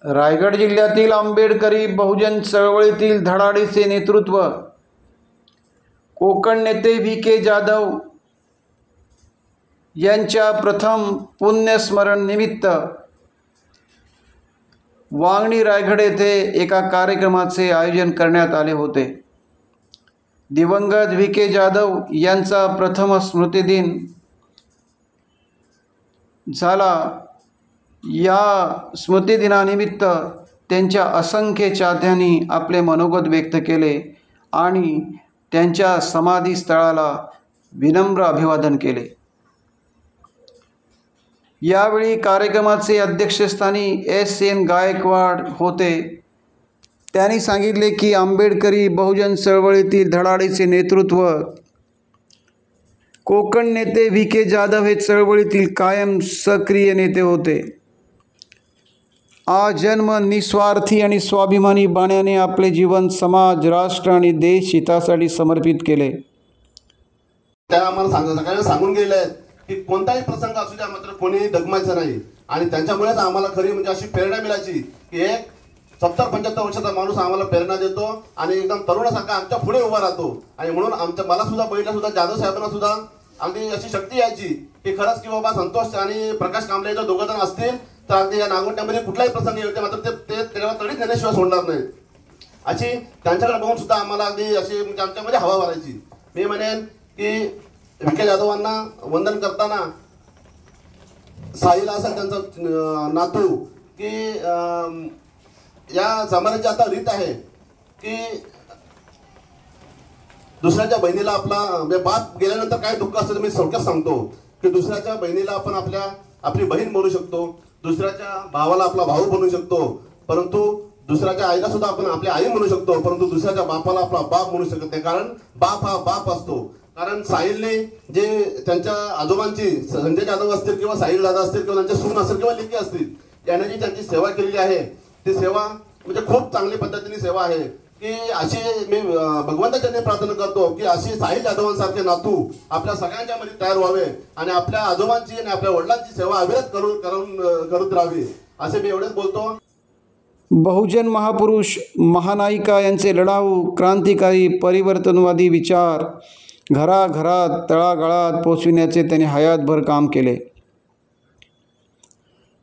रायगड जिल्ह्यातील आंबेडकरी बहुजन चळवळीतील धडाडीचे नेतृत्व कोकण नेते व्ही के जाधव यांच्या प्रथम पुण्यस्मरण निमित्त वांगणी रायगड येथे एका कार्यक्रमाचे आयोजन करण्यात आले होते। दिवंगत व्ही के जाधव यांचा प्रथम स्मृतिदिन झाला। या स्मृतिदिनानिमित्त त्यांच्या असंख्य चाहत्यांनी आपले मनोगत व्यक्त केले आणि त्यांच्या समाधीस्थळाला विनम्र अभिवादन केले। यावेळी कार्यक्रमाचे अध्यक्षस्थानी एस.एन. गायकवाड होते। त्यांनी सांगितले की आंबेडकरी बहुजन चळवळीतील धडाडीचे नेतृत्व कोकण नेते व्ही के जाधव हे चळवळीतील कायम सक्रिय नेते होते। आजन्म निस्वार्थी आणि स्वाभिमानी बाण्याने आपले जीवन समाज, राष्ट्र आणि देश हितासाठी समर्पित केले। त्या आम्हाला सांगून गेले आहेत की कोणताही प्रसंग असू द्या मात्र कोणी डगमायचं नाही आणि त्यांच्यामुळेच आम्हाला खरी म्हणजे अशी प्रेरणा मिळायची की एक 70-75 वर्षाचा माणूस आम्हाला प्रेरणा देतो आणि एकदम तरुणासारखा आमच्या पुढे उभा राहतो आणि म्हणून मला सुद्धा बहिणीला सुद्धा जाधव साहेबांना सुद्धा अगदी अशी शक्ती यायची की खरंच की बाबा संतोष आणि प्रकाश कांबळे जर दोघं जण असतील तर अगदी या नागोट्यामध्ये कुठलाही प्रसंग येते मात्र ते त्याला तडीत नेण्याशिवाय सोडणार नाही अशी त्यांच्याकडे बघून सुद्धा आम्हाला अगदी अशी म्हणजे आमच्यामध्ये हवा भरायची। मी म्हणेन की व्ही के जाधवांना वंदन करताना साहिल असा त्यांचा नातू की या जमान्याची आता रीत आहे की दुसऱ्याच्या बहिणीला आपला बाप गेल्यानंतर काय दुःख असतं मी थोडक्यात सांगतो की दुसऱ्याच्या बहिणीला आपण आपली बहीण म्हणू शकतो, दुसऱ्याच्या भावाला आपला भाऊ बनवू शकतो, परंतु दुसऱ्याच्या आईला सुद्धा आपण आपली आई म्हणू शकतो, परंतु दुसऱ्याच्या बापाला आपला बाप म्हणू शकत नाही, कारण बाप हा बाप असतो। कारण साहिलने जे त्यांच्या आजोबांची संजय जाधव असतील किंवा साहिल दादा असतील किंवा त्यांचे सून असतील किंवा लेकी असतील याने जी त्यांची सेवा केलेली आहे ती सेवा म्हणजे खूप चांगली पद्धतीने सेवा आहे की अशी मी भगवंताच्या प्रार्थना करतो की अशी साहिल जाधवांसारखे नातू आपल्या सगळ्यांच्या मध्ये तयार व्हावे आणि आपल्या आजोबांची आणि आपल्या वडिलांची सेवा अविरत करत राहावी असे मी एवढेच बोलतो। बहुजन महापुरुष महानायिका यांचे लढाऊ क्रांतिकारी परिवर्तनवादी विचार घराघरात तळागाळात पोचविण्याचे त्यांनी हयातभर काम केले।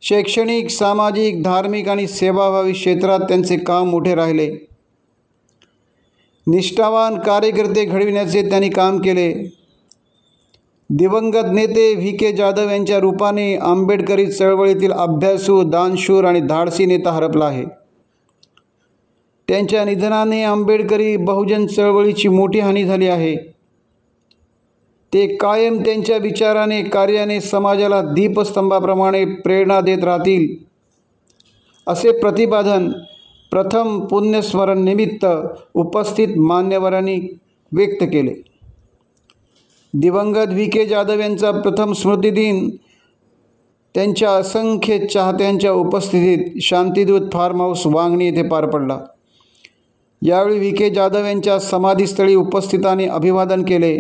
शैक्षणिक, सामाजिक, धार्मिक आणि सेवाभावी क्षेत्रात त्यांचे काम मोठे राहिले। निष्ठावान कार्यकर्ते घडविण्याचे त्यांनी काम केले। दिवंगत नेते व्ही के जाधव यांच्या रूपाने आंबेडकरी चळवळीतील अभ्यासू, दानशूर आणि धाडसी नेता हरपला आहे। त्यांच्या निधनाने आंबेडकरी बहुजन चळवळीची मोठी हानी झाली आहे। ते कायम त्यांच्या विचाराने, कार्याने समाजाला दीपस्तंभाप्रमाणे प्रेरणा देत राहतील असे प्रतिपादन प्रथम पुण्यस्मरण निमित्त उपस्थित मान्यवरांनी व्यक्त केले। दिवंगत व्ही के जाधव यांचा प्रथम स्मृतिदिन त्यांच्या असंख्य चाहत्यांच्या उपस्थितीत शांतिदूत फार्म हाऊस वांगणी येथे पार पडला। यावेळी व्ही के जाधव यांच्या समाधीस्थळी उपस्थितांनी अभिवादन केले।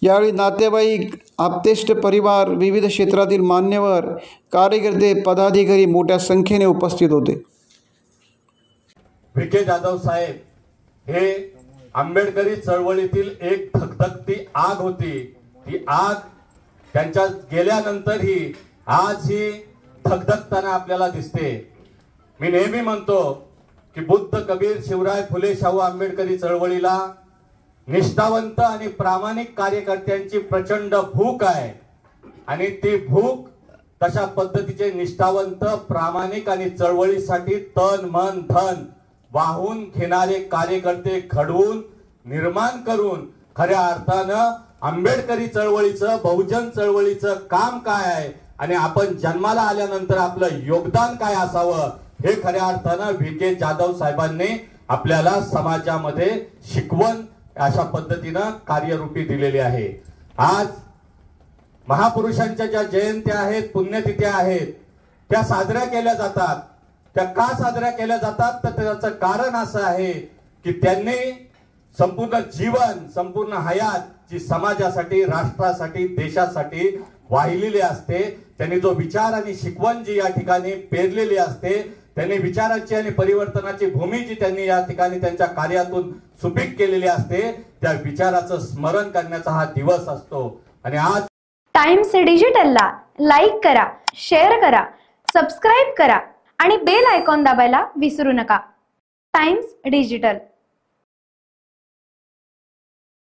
यावेळी नातेवाईक, आप्तेष्ट परिवार, विविध क्षेत्रातील मान्यवर, कार्यकर्ते, पदाधिकारी मोठ्या संख्येने उपस्थित होते। व्ही के जाधव साहेब हे आंबेडकरी चळवळीतील एक धगधगती आग होती। ती आग त्यांच्या गेल्यानंतरही आज ही धगधगताना आपल्याला दिसते। मी नेहमी म्हणतो की बुद्ध, कबीर, शिवराय फुले, शाहू आंबेडकरी चळवळीला निष्ठावंत आणि प्रामाणिक कार्यकर्त्यांची प्रचंड भूक आहे आणि ती भूक तशा पद्धतीचे निष्ठावंत, प्रामाणिक आणि चळवळीसाठी तन मन धन वाहून घेणारे कार्यकर्ते घडवून निर्माण करून खऱ्या अर्थानं आंबेडकरी चळवळीचं, बहुजन चळवळीचं काम काय आहे आणि आपण जन्माला आल्यानंतर आपलं योगदान काय असावं हे खऱ्या अर्थानं व्ही के जाधव साहेबांनी आपल्याला समाजामध्ये शिकवण अशा पद्धतीनं कार्यरूपी दिलेली आहे। आज महापुरुषांच्या ज्या जयंत्या आहेत, पुण्यतिथ्या आहेत त्या साजऱ्या केल्या जातात। त्या का साजऱ्या केल्या जातात तर त्याचं कारण असं आहे की त्यांनी संपूर्ण जीवन, संपूर्ण हयात जी समाजासाठी, राष्ट्रासाठी, देशासाठी वाहिलेली असते, त्यांनी जो विचार आणि शिकवण जी या ठिकाणी पेरलेली असते, त्यांनी विचाराची आणि परिवर्तनाची भूमी जी त्यांनी या ठिकाणी त्यांच्या कार्यातून सुपीक केलेली असते, त्या विचाराचं स्मरण करण्याचा हा दिवस असतो. आणि आज टाइम्स डिजिटलला लाईक करा, शेअर करा, सबस्क्राईब करा आणि बेल आयकॉन दाबायला विसरू नका. Times digital.